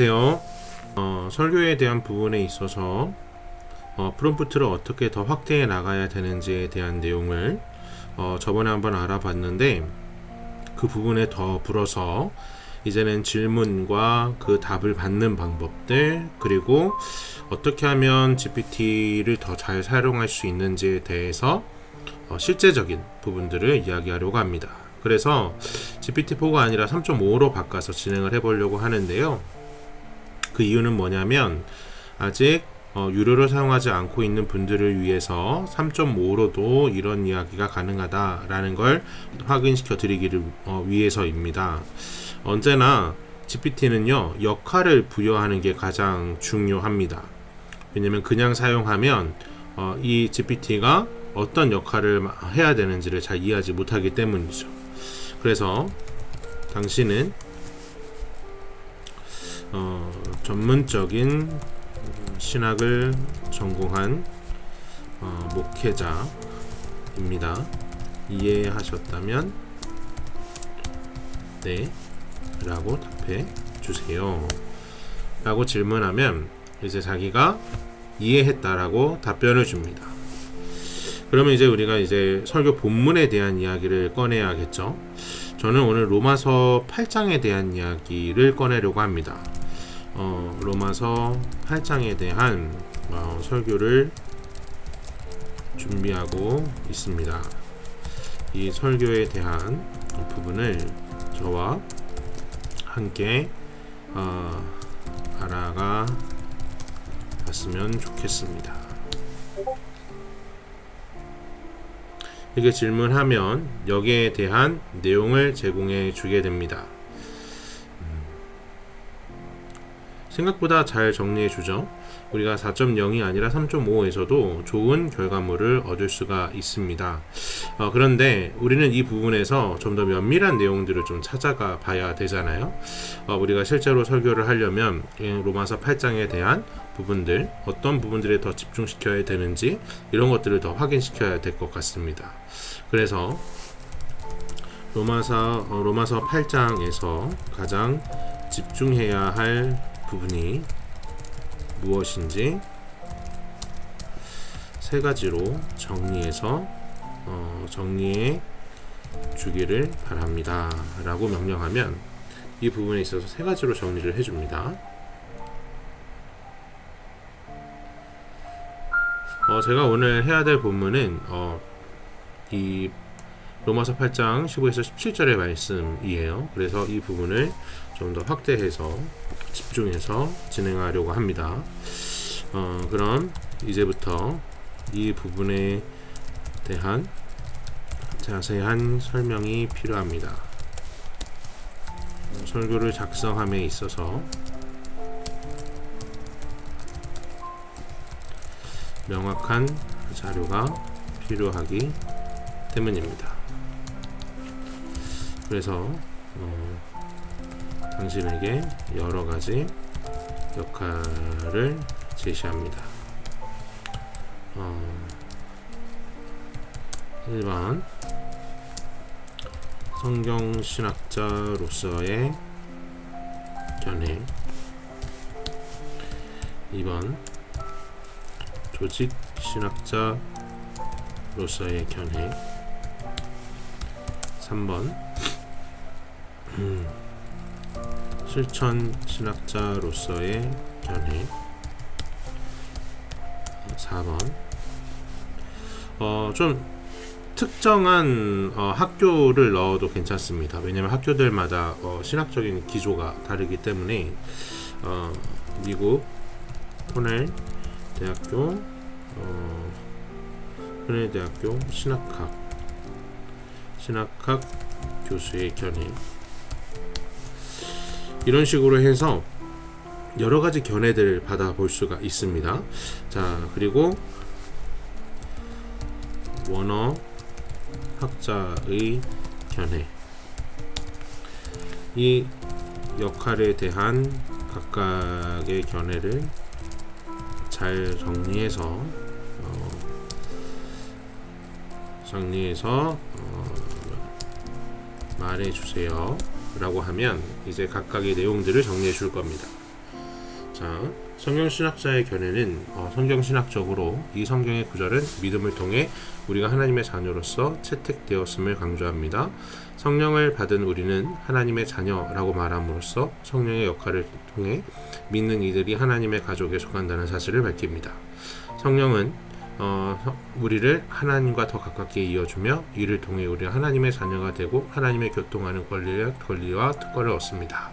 안녕하세요. 설교에 대한 부분에 있어서 프롬프트를 어떻게 더 확대해 나가야 되는지에 대한 내용을 저번에 한번 알아봤는데, 그 부분에 더 불어서 이제는 질문과 그 답을 받는 방법들, 그리고 어떻게 하면 GPT를 더 잘 사용할 수 있는지에 대해서 실제적인 부분들을 이야기하려고 합니다. 그래서 GPT-4가 아니라 3.5로 바꿔서 진행을 해보려고 하는데요. 그 이유는 뭐냐면, 아직 유료로 사용하지 않고 있는 분들을 위해서 3.5로도 이런 이야기가 가능하다라는 걸 확인시켜 드리기를 위해서입니다. 언제나 GPT는요, 역할을 부여하는 게 가장 중요합니다. 왜냐면 그냥 사용하면 이 GPT가 어떤 역할을 해야 되는지를 잘 이해하지 못하기 때문이죠. 그래서 당신은 전문적인 신학을 전공한 목회자입니다. 이해하셨다면 네 라고 답해 주세요 라고 질문하면 이제 자기가 이해했다라고 답변을 줍니다. 그러면 이제 우리가 이제 설교 본문에 대한 이야기를 꺼내야겠죠. 저는 오늘 로마서 8장에 대한 이야기를 꺼내려고 합니다. 로마서 8장에 대한 설교를 준비하고 있습니다. 이 설교에 대한 부분을 저와 함께 알아가 봤으면 좋겠습니다. 이렇게 질문하면 여기에 대한 내용을 제공해 주게 됩니다. 생각보다 잘 정리해 주죠. 우리가 4.0이 아니라 3.5에서도 좋은 결과물을 얻을 수가 있습니다. 그런데 우리는 이 부분에서 좀 더 면밀한 내용들을 좀 찾아가 봐야 되잖아요. 우리가 실제로 설교를 하려면 로마서 8장에 대한 부분들, 어떤 부분들에 더 집중시켜야 되는지 이런 것들을 더 확인시켜야 될 것 같습니다. 그래서 로마서 8장에서 가장 집중해야 할 부분이 무엇인지 세 가지로 정리해서 정리해 주기를 바랍니다 라고 명령하면 이 부분에 있어서 세 가지로 정리를 해줍니다. 제가 오늘 해야 될 본문은 이 로마서 8장 15에서 17절의 말씀이에요. 그래서 이 부분을 좀 더 확대해서 집중해서 진행하려고 합니다. 그럼 이제부터 이 부분에 대한 자세한 설명이 필요합니다. 설교를 작성함에 있어서 명확한 자료가 필요하기 때문입니다. 그래서 당신에게 여러 가지 역할을 제시합니다. 1번 성경신학자로서의 견해, 2번 조직신학자로서의 견해, 3번 실천신학자로서의 견해, 4번 좀 특정한 학교를 넣어도 괜찮습니다. 왜냐하면 학교들마다 신학적인 기조가 다르기 때문에 미국 코넬 대학교 신학학 교수의 견해, 이런 식으로 해서 여러 가지 견해들을 받아볼 수가 있습니다. 자, 그리고 원어 학자의 견해, 이 역할에 대한 각각의 견해를 잘 정리해서 말해주세요 라고 하면 이제 각각의 내용들을 정리해 줄 겁니다. 자, 성경신학자의 견해는 성경신학적으로 이 성경의 구절은 믿음을 통해 우리가 하나님의 자녀로서 채택되었음을 강조합니다. 성령을 받은 우리는 하나님의 자녀라고 말함으로써 성령의 역할을 통해 믿는 이들이 하나님의 가족에 속한다는 사실을 밝힙니다. 성령은 우리를 하나님과 더 가깝게 이어주며 이를 통해 우리가 하나님의 자녀가 되고 하나님의 교통하는 권리와 특권을 얻습니다.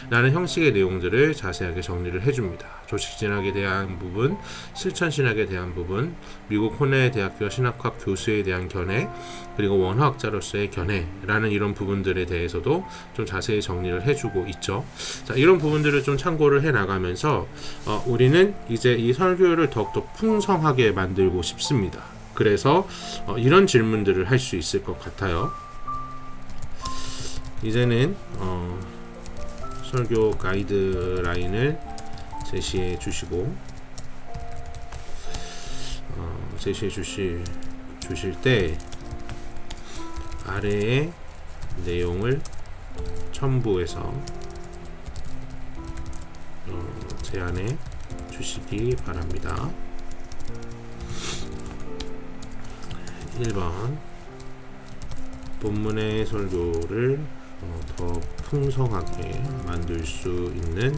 라는 형식의 내용들을 자세하게 정리를 해줍니다. 조직신학에 대한 부분, 실천신학에 대한 부분, 미국 코넬 대학교 신학학 교수에 대한 견해, 그리고 원화학자로서의 견해라는 이런 부분들에 대해서도 좀 자세히 정리를 해주고 있죠. 자, 이런 부분들을 좀 참고를 해 나가면서 우리는 이제 이 설교를 더욱더 풍성하게 만들고 싶습니다. 그래서 이런 질문들을 할 수 있을 것 같아요. 이제는 설교 가이드라인을 제시해 주시고 제시해 주실 때 아래의 내용을 첨부해서 제안해 주시기 바랍니다. 1번 본문의 설교를 더 풍성하게 만들 수 있는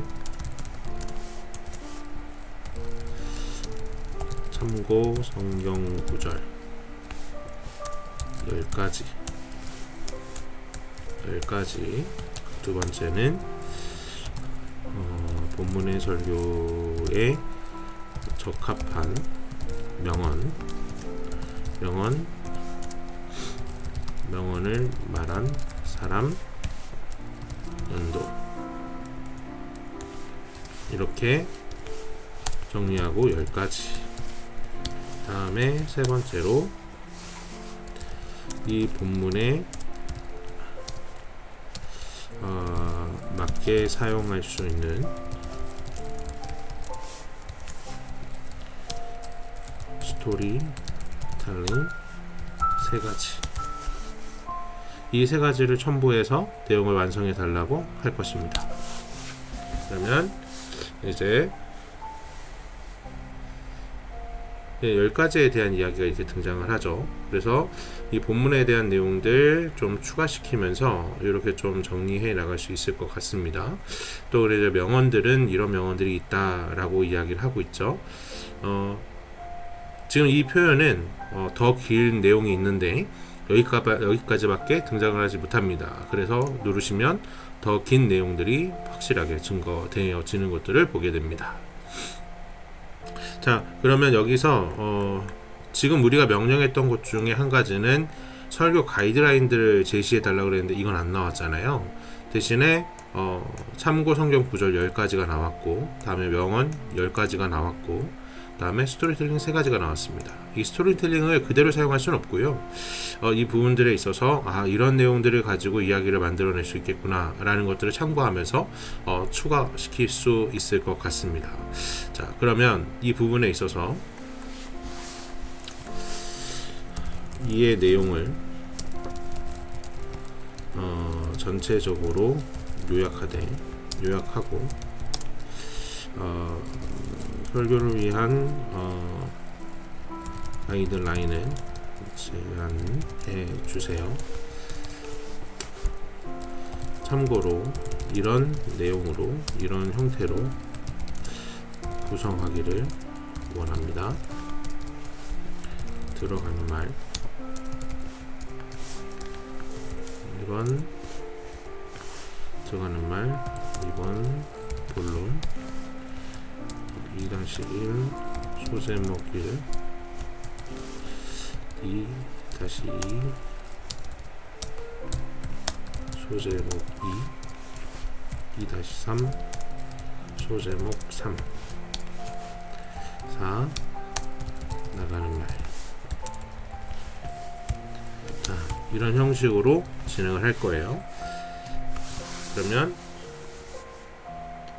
참고 성경 구절 10가지. 두 번째는 본문의 설교에 적합한 명언을 말한 사람 연도. 이렇게 정리하고 10가지. 다음에 세 번째로 이 본문에 맞게 사용할 수 있는 스토리텔링 3가지. 이 3가지를 첨부해서 내용을 완성해 달라고 할 것입니다. 그러면 이제 10가지에 대한 이야기가 이렇게 등장을 하죠. 그래서 이 본문에 대한 내용들 좀 추가시키면서 이렇게 좀 정리해 나갈 수 있을 것 같습니다. 또 그래서 명언들은 이런 명언들이 있다라고 이야기를 하고 있죠. 지금 이 표현은 더 긴 내용이 있는데 여기까지밖에 등장을 하지 못합니다. 그래서 누르시면 더 긴 내용들이 확실하게 증거되어지는 것들을 보게 됩니다. 자, 그러면 여기서 지금 우리가 명령했던 것 중에 한 가지는 설교 가이드라인들을 제시해 달라고 그랬는데 이건 안 나왔잖아요. 대신에 참고 성경 구절 10가지가 나왔고, 다음에 명언 10가지가 나왔고, 다음에 스토리텔링 3가지가 나왔습니다. 이 스토리텔링을 그대로 사용할 수는 없고요. 이 부분들에 있어서 이런 내용들을 가지고 이야기를 만들어낼 수 있겠구나 라는 것들을 참고하면서 추가시킬 수 있을 것 같습니다. 자, 그러면 이 부분에 있어서 이의 내용을 전체적으로 요약하고 설교를 위한 가이드라인을 제안해 주세요. 참고로 이런 내용으로 이런 형태로 구성하기를 원합니다. 들어가는 말 1번, 들어가는 말 2번, 본론 2-1 소제목 1 2-2 소제목 2 2-3 소제목 3 4 나가는 말. 자, 이런 형식으로 진행을 할 거예요. 그러면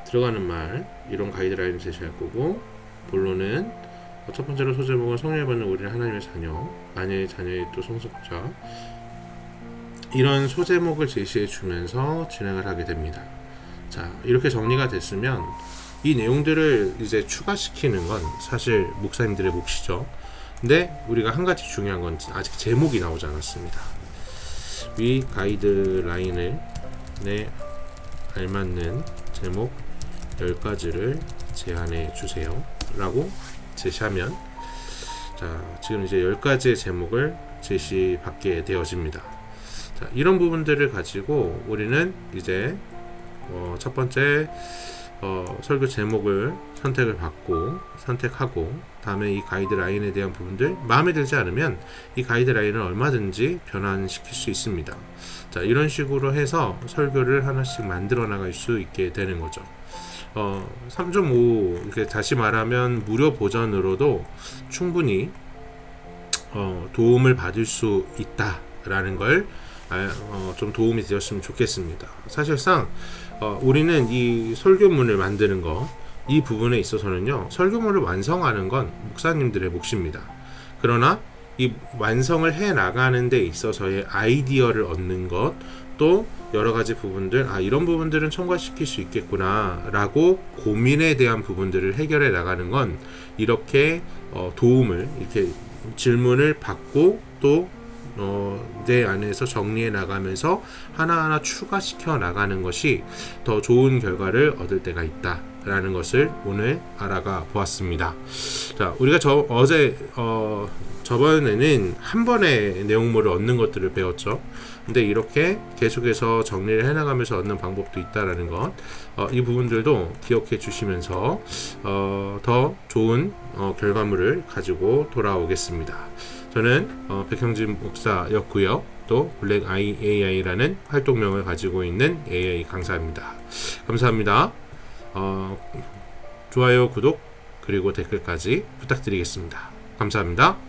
들어가는 말 이런 가이드라인을 제시할 거고, 본론은 첫 번째로 소제목은 성령을 받는 우리는 하나님의 자녀, 아내의 자녀의 또 성속자, 이런 소제목을 제시해 주면서 진행을 하게 됩니다. 자, 이렇게 정리가 됐으면 이 내용들을 이제 추가시키는 건 사실 목사님들의 몫이죠. 근데 우리가 한 가지 중요한 건 아직 제목이 나오지 않았습니다. 위 가이드라인에 알맞는 제목 10가지를 제안해 주세요 라고 제시하면, 자, 지금 이제 10가지의 제목을 제시받게 되어집니다. 자, 이런 부분들을 가지고 우리는 이제 첫 번째 설교 제목을 선택하고 다음에 이 가이드라인에 대한 부분들 마음에 들지 않으면 이 가이드라인을 얼마든지 변환시킬 수 있습니다. 자, 이런 식으로 해서 설교를 하나씩 만들어 나갈 수 있게 되는 거죠. 3.5 이렇게 다시 말하면 무료 버전으로도 충분히 도움을 받을 수 있다라는 걸 좀 도움이 되었으면 좋겠습니다. 사실상 우리는 이 설교문을 만드는 거, 이 부분에 있어서는요, 설교문을 완성하는 건 목사님들의 몫입니다. 그러나 이 완성을 해 나가는 데 있어서의 아이디어를 얻는 것, 또 여러 가지 부분들, 이런 부분들은 첨가시킬 수 있겠구나 라고 고민에 대한 부분들을 해결해 나가는 건 이렇게 도움을, 이렇게 질문을 받고 또 내 안에서 정리해 나가면서 하나하나 추가시켜 나가는 것이 더 좋은 결과를 얻을 때가 있다 라는 것을 오늘 알아가 보았습니다. 자, 우리가 저번에는 한 번에 내용물을 얻는 것들을 배웠죠. 근데 이렇게 계속해서 정리를 해나가면서 얻는 방법도 있다라는 것, 이 부분들도 기억해 주시면서 더 좋은 결과물을 가지고 돌아오겠습니다. 저는 백형진 목사였고요. 또 블랙 AI라는 활동명을 가지고 있는 AI 강사입니다. 감사합니다. 좋아요, 구독, 그리고 댓글까지 부탁드리겠습니다. 감사합니다.